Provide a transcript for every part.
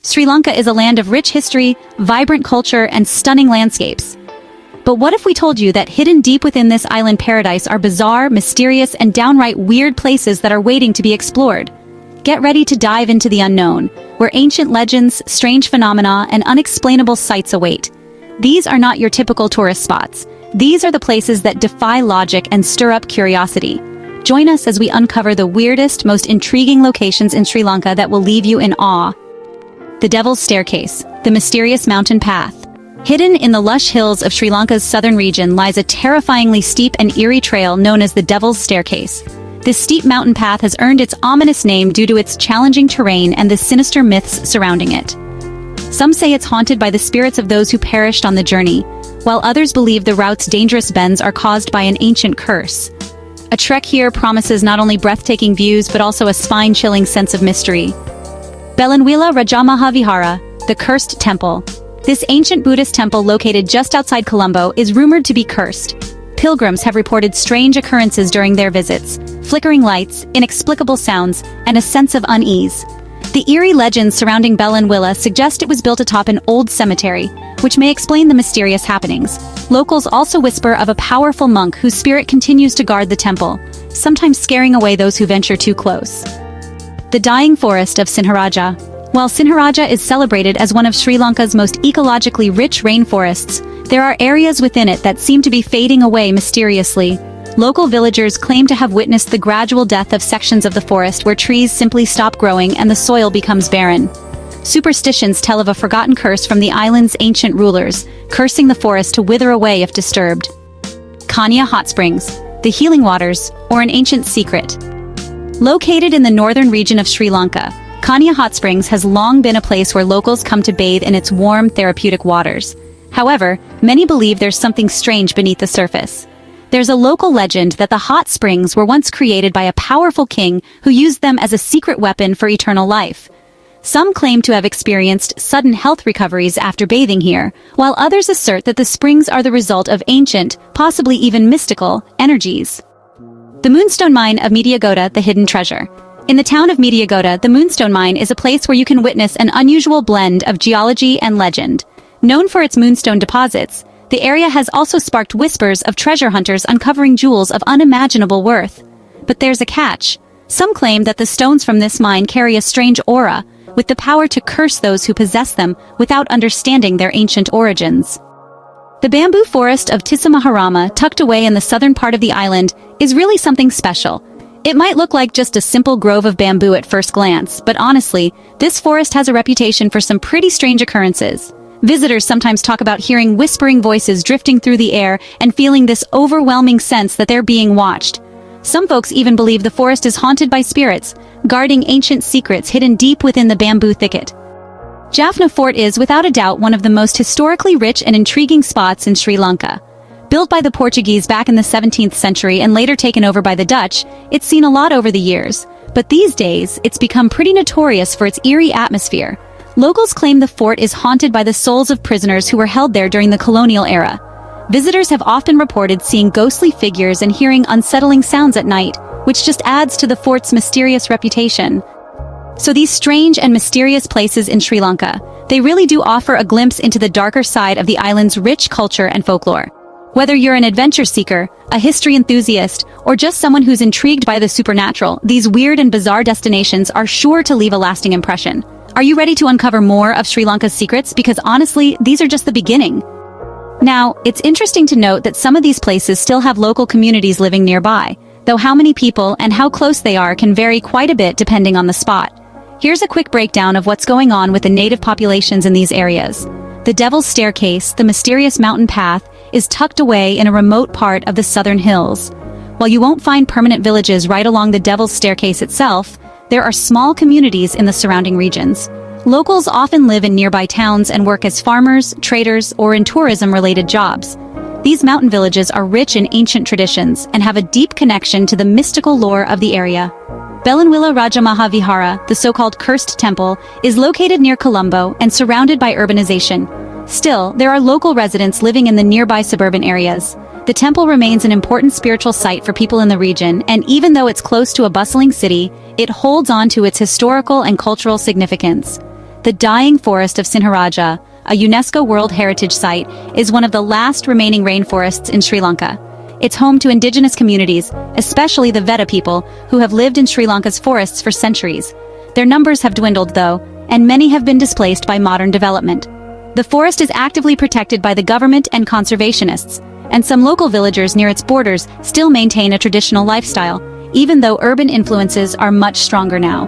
Sri Lanka is a land of rich history, vibrant culture, and stunning landscapes. But what if we told you that hidden deep within this island paradise are bizarre, mysterious, and downright weird places that are waiting to be explored? Get ready to dive into the unknown, where ancient legends, strange phenomena, and unexplainable sights await. These are not your typical tourist spots. These are the places that defy logic and stir up curiosity. Join us as we uncover the weirdest, most intriguing locations in Sri Lanka that will leave you in awe. The Devil's Staircase, the mysterious mountain path. Hidden in the lush hills of Sri Lanka's southern region lies a terrifyingly steep and eerie trail known as the Devil's Staircase. This steep mountain path has earned its ominous name due to its challenging terrain and the sinister myths surrounding it. Some say it's haunted by the spirits of those who perished on the journey, while others believe the route's dangerous bends are caused by an ancient curse. A trek here promises not only breathtaking views but also a spine-chilling sense of mystery. Bellanwila Vihara, the Cursed Temple. This ancient Buddhist temple located just outside Colombo is rumored to be cursed. Pilgrims have reported strange occurrences during their visits, flickering lights, inexplicable sounds, and a sense of unease. The eerie legends surrounding Bellanwila suggest it was built atop an old cemetery, which may explain the mysterious happenings. Locals also whisper of a powerful monk whose spirit continues to guard the temple, sometimes scaring away those who venture too close. The Dying Forest of Sinharaja. While Sinharaja is celebrated as one of Sri Lanka's most ecologically rich rainforests, there are areas within it that seem to be fading away mysteriously. Local villagers claim to have witnessed the gradual death of sections of the forest where trees simply stop growing and the soil becomes barren. Superstitions tell of a forgotten curse from the island's ancient rulers, cursing the forest to wither away if disturbed. Kanniya Hot Springs, the healing waters, or an ancient secret. Located in the northern region of Sri Lanka, Kanniya Hot Springs has long been a place where locals come to bathe in its warm, therapeutic waters. However, many believe there's something strange beneath the surface. There's a local legend that the hot springs were once created by a powerful king who used them as a secret weapon for eternal life. Some claim to have experienced sudden health recoveries after bathing here, while others assert that the springs are the result of ancient, possibly even mystical, energies. The Moonstone Mine of Meetiyagoda, the hidden treasure. In the town of Meetiyagoda, the Moonstone Mine is a place where you can witness an unusual blend of geology and legend. Known for its moonstone deposits, the area has also sparked whispers of treasure hunters uncovering jewels of unimaginable worth. But there's a catch. Some claim that the stones from this mine carry a strange aura, with the power to curse those who possess them without understanding their ancient origins. The bamboo forest of Tissamaharama, tucked away in the southern part of the island, is really something special. It might look like just a simple grove of bamboo at first glance, but honestly, this forest has a reputation for some pretty strange occurrences. Visitors sometimes talk about hearing whispering voices drifting through the air and feeling this overwhelming sense that they're being watched. Some folks even believe the forest is haunted by spirits, guarding ancient secrets hidden deep within the bamboo thicket. Jaffna Fort is, without a doubt, one of the most historically rich and intriguing spots in Sri Lanka. Built by the Portuguese back in the 17th century and later taken over by the Dutch, it's seen a lot over the years. But these days, it's become pretty notorious for its eerie atmosphere. Locals claim the fort is haunted by the souls of prisoners who were held there during the colonial era. Visitors have often reported seeing ghostly figures and hearing unsettling sounds at night, which just adds to the fort's mysterious reputation. So these strange and mysterious places in Sri Lanka, they really do offer a glimpse into the darker side of the island's rich culture and folklore. Whether you're an adventure seeker, a history enthusiast, or just someone who's intrigued by the supernatural, these weird and bizarre destinations are sure to leave a lasting impression. Are you ready to uncover more of Sri Lanka's secrets? Because honestly, these are just the beginning. Now, it's interesting to note that some of these places still have local communities living nearby, though how many people and how close they are can vary quite a bit depending on the spot. Here's a quick breakdown of what's going on with the native populations in these areas. The Devil's Staircase, the mysterious mountain path, is tucked away in a remote part of the southern hills. While you won't find permanent villages right along the Devil's Staircase itself, there are small communities in the surrounding regions. Locals often live in nearby towns and work as farmers, traders, or in tourism-related jobs. These mountain villages are rich in ancient traditions and have a deep connection to the mystical lore of the area. Bellanwila Vihara, the so-called Cursed Temple, is located near Colombo and surrounded by urbanization. Still, there are local residents living in the nearby suburban areas. The temple remains an important spiritual site for people in the region, and even though it's close to a bustling city, it holds on to its historical and cultural significance. the dying forest of Sinharaja, a UNESCO World Heritage Site, is one of the last remaining rainforests in Sri Lanka. It's home to indigenous communities, especially the Veda people, who have lived in Sri Lanka's forests for centuries. Their numbers have dwindled, though, and many have been displaced by modern development. The forest is actively protected by the government and conservationists, and some local villagers near its borders still maintain a traditional lifestyle, even though urban influences are much stronger now.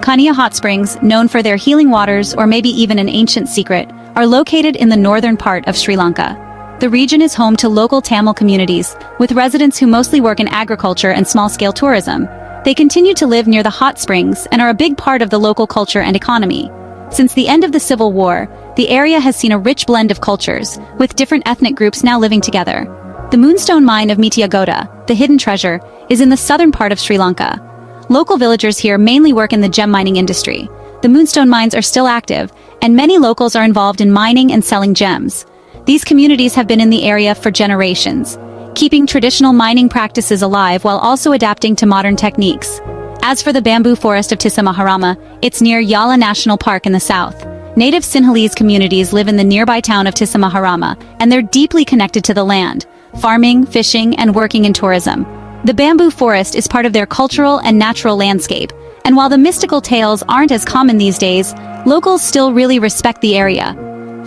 Kanniya Hot Springs, known for their healing waters or maybe even an ancient secret, are located in the northern part of Sri Lanka. The region is home to local Tamil communities, with residents who mostly work in agriculture and small-scale tourism. They continue to live near the hot springs and are a big part of the local culture and economy. Since the end of the Civil War, the area has seen a rich blend of cultures, with different ethnic groups now living together. The Moonstone mine of Meetiyagoda, the hidden treasure, is in the southern part of Sri Lanka. Local villagers here mainly work in the gem mining industry. The Moonstone mines are still active, and many locals are involved in mining and selling gems. These communities have been in the area for generations, keeping traditional mining practices alive while also adapting to modern techniques. As for the bamboo forest of Tissamaharama, it's near Yala National Park in the south. Native Sinhalese communities live in the nearby town of Tissamaharama, and they're deeply connected to the land, farming, fishing, and working in tourism. The bamboo forest is part of their cultural and natural landscape, and while the mystical tales aren't as common these days, locals still really respect the area.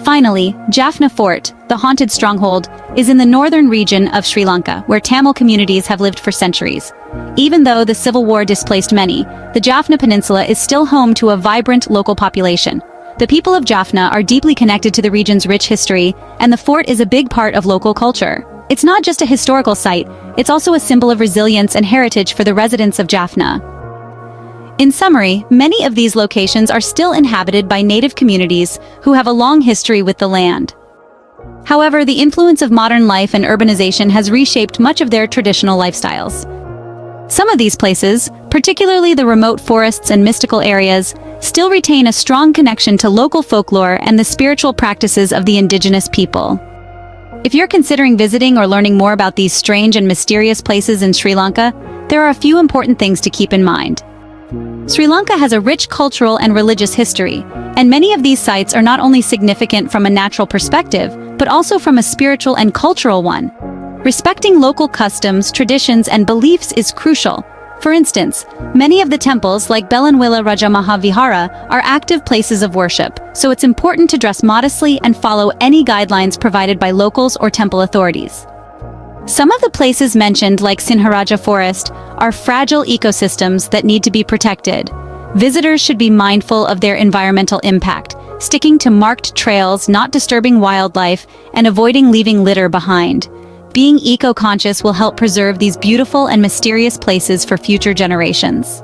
Finally, Jaffna Fort, the haunted stronghold, is in the northern region of Sri Lanka, where Tamil communities have lived for centuries. Even though the Civil War displaced many, the Jaffna Peninsula is still home to a vibrant local population. The people of Jaffna are deeply connected to the region's rich history, and the fort is a big part of local culture. It's not just a historical site, it's also a symbol of resilience and heritage for the residents of Jaffna. In summary, many of these locations are still inhabited by native communities who have a long history with the land. However, the influence of modern life and urbanization has reshaped much of their traditional lifestyles. Some of these places, particularly the remote forests and mystical areas, still retain a strong connection to local folklore and the spiritual practices of the indigenous people. If you're considering visiting or learning more about these strange and mysterious places in Sri Lanka, there are a few important things to keep in mind. Sri Lanka has a rich cultural and religious history, and many of these sites are not only significant from a natural perspective, but also from a spiritual and cultural one. Respecting local customs, traditions, and beliefs is crucial. For instance, many of the temples, like Bellanwila Vihara, are active places of worship, so it's important to dress modestly and follow any guidelines provided by locals or temple authorities. Some of the places mentioned, like Sinharaja Forest, are fragile ecosystems that need to be protected. Visitors should be mindful of their environmental impact, sticking to marked trails, not disturbing wildlife, and avoiding leaving litter behind. Being eco-conscious will help preserve these beautiful and mysterious places for future generations.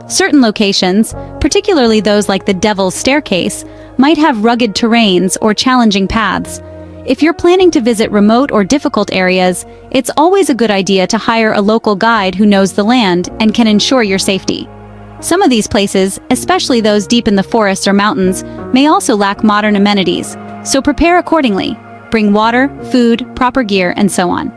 Certain locations, particularly those like the Devil's Staircase, might have rugged terrains or challenging paths. If you're planning to visit remote or difficult areas, it's always a good idea to hire a local guide who knows the land and can ensure your safety. Some of these places, especially those deep in the forests or mountains, may also lack modern amenities, so prepare accordingly. Bring water, food, proper gear, and so on.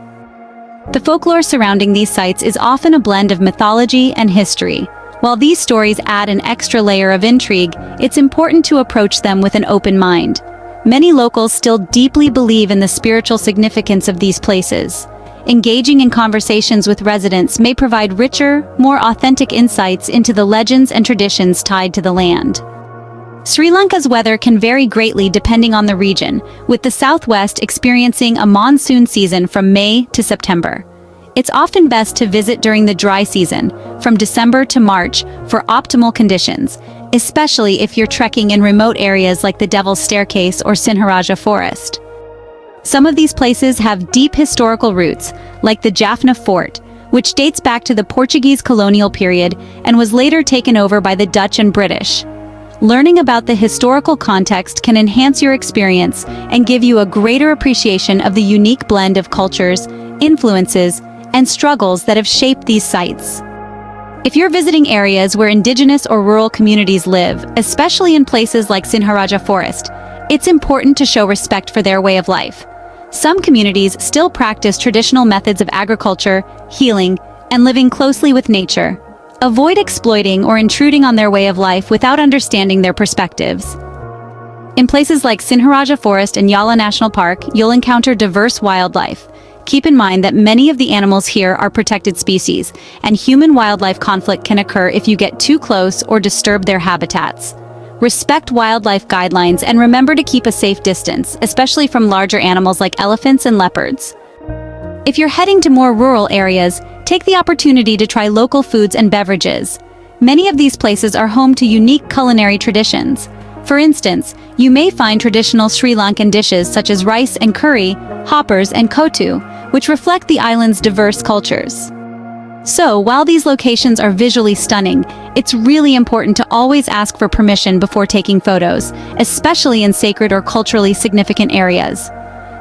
The folklore surrounding these sites is often a blend of mythology and history. While these stories add an extra layer of intrigue, it's important to approach them with an open mind. Many locals still deeply believe in the spiritual significance of these places. Engaging in conversations with residents may provide richer, more authentic insights into the legends and traditions tied to the land. Sri Lanka's weather can vary greatly depending on the region, with the southwest experiencing a monsoon season from May to September. It's often best to visit during the dry season, from December to March, for optimal conditions, especially if you're trekking in remote areas like the Devil's Staircase or Sinharaja Forest. Some of these places have deep historical roots, like the Jaffna Fort, which dates back to the Portuguese colonial period and was later taken over by the Dutch and British. Learning about the historical context can enhance your experience and give you a greater appreciation of the unique blend of cultures, influences, and struggles that have shaped these sites. If you're visiting areas where indigenous or rural communities live, especially in places like Sinharaja Forest, it's important to show respect for their way of life. Some communities still practice traditional methods of agriculture, healing, and living closely with nature. Avoid exploiting or intruding on their way of life without understanding their perspectives. In places like Sinharaja Forest and Yala National Park, you'll encounter diverse wildlife. Keep in mind that many of the animals here are protected species, and human-wildlife conflict can occur if you get too close or disturb their habitats. Respect wildlife guidelines and remember to keep a safe distance, especially from larger animals like elephants and leopards. If you're heading to more rural areas, take the opportunity to try local foods and beverages. Many of these places are home to unique culinary traditions. For instance, you may find traditional Sri Lankan dishes such as rice and curry, hoppers and kotu, which reflect the island's diverse cultures. So, while these locations are visually stunning, it's really important to always ask for permission before taking photos, especially in sacred or culturally significant areas.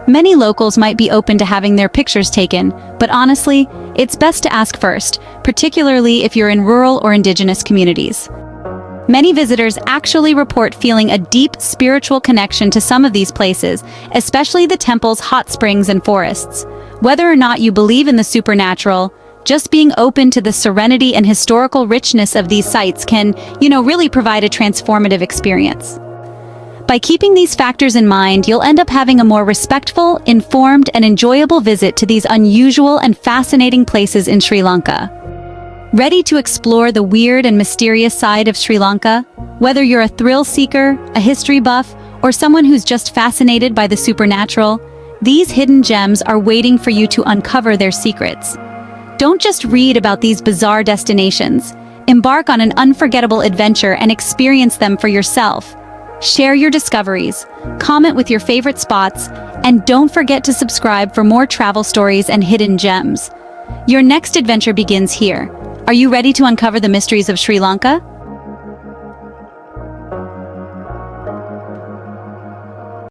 Many locals might be open to having their pictures taken, but honestly, it's best to ask first, particularly if you're in rural or indigenous communities. Many visitors actually report feeling a deep spiritual connection to some of these places, especially the temples, hot springs, and forests. Whether or not you believe in the supernatural, just being open to the serenity and historical richness of these sites can, really provide a transformative experience. By keeping these factors in mind, you'll end up having a more respectful, informed, and enjoyable visit to these unusual and fascinating places in Sri Lanka. Ready to explore the weird and mysterious side of Sri Lanka? Whether you're a thrill seeker, a history buff, or someone who's just fascinated by the supernatural, these hidden gems are waiting for you to uncover their secrets. Don't just read about these bizarre destinations. Embark on an unforgettable adventure and experience them for yourself. Share your discoveries, comment with your favorite spots, and don't forget to subscribe for more travel stories and hidden gems. Your next adventure begins here. Are you ready to uncover the mysteries of Sri Lanka?